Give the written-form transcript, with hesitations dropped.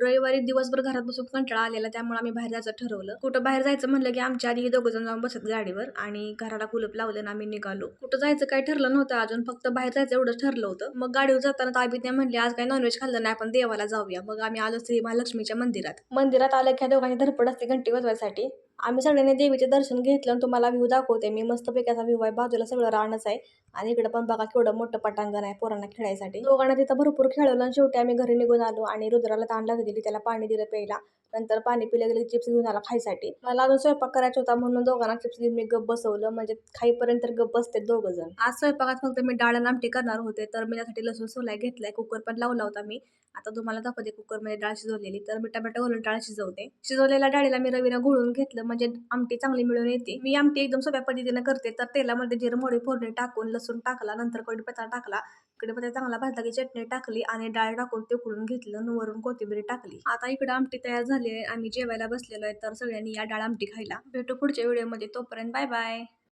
रविवारी दिवसभर घरात बसून कंटाळा आलेला, त्यामुळे आम्ही बाहेर जायचं ठरवलं. कुठं बाहेर जायचं म्हणलं की आमच्या आधी दोघं जण जाऊन बसत गाडीवर आणि घराला कुलूप लावलं आणि आम्ही निघालो. कुठं जायचं काही ठरलं नव्हतं अजून, फक्त बाहेर जायचं एवढंच ठरलं होतं. मग गाडीवर जाताना ताबीत म्हणले आज काही नॉनव्हेज खाल्लं नाही, आपण देवाला जाऊया. मग आम्ही आलो श्री महालक्ष्मीच्या मंदिरात आलं की दोघांची धडपड असते घंटी वाजवायसाठी. आम्ही सगळ्यांनी देवीचे दर्शन घेतलं आणि तुम्हाला व्ह्यू दाखवते मी. मस्त पैकी व्ह्यू आहे, बाजूला सगळं रानच आहे आणि इकडे पण बघा केवढं मोठं पटांगण आहे पोरांना खेळायसाठी. दोघांना तिथं भरपूर खेळवलं आणि शेवटी आम्ही घरी निघून आलो आणि रुद्राला ताण लागलेली, त्याला पाणी दिलं प्यायला. नंतर पाणी पिलं गेले, चिप्स घेऊन आला खायसाठी. मला अजून स्वयंपाक करायचा होता म्हणून दोघांना चिप्स देऊन मी गप्प बसवलं, म्हणजे खाईपर्यंत गप्प बसते दोघं जण. आज स्वयंपाकात फक्त मी डाळ आणि आमटी करणार होते, तर मी त्यासाठी लसूण सोलाय घेतलाय. कुकर पण लावला होता मी. आता तुम्हाला दाखवते कुकरमध्ये डाळ शिजवलेली. तर मी टमॅटो घालून डाळ शिजवते. शिजवलेल्या डाळीला मी रवीनं घोळून घेतलं, म्हणजे आमटी चांगली मिळून येते. मी आमटी एकदम सोप्या पद्धतीने करते. तर तेलामध्ये जिरं मोहरी फोडणी टाकून लसूण टाकला, नंतर कढीपत्ता टाकला. कढीपत्ता चांगला भाजला की चटणी टाकली आणि डाळ टाकून ते उकळून घेतलं आणि वरून कोथिंबीर टाकली. आता इकडे आमटी तयार झाली आहे, आम्ही जेवायला बसलेलो आहे. तर सगळ्यांनी या डाळ आमटी खायला. भेटू पुढच्या व्हिडिओमध्ये, तोपर्यंत बाय बाय.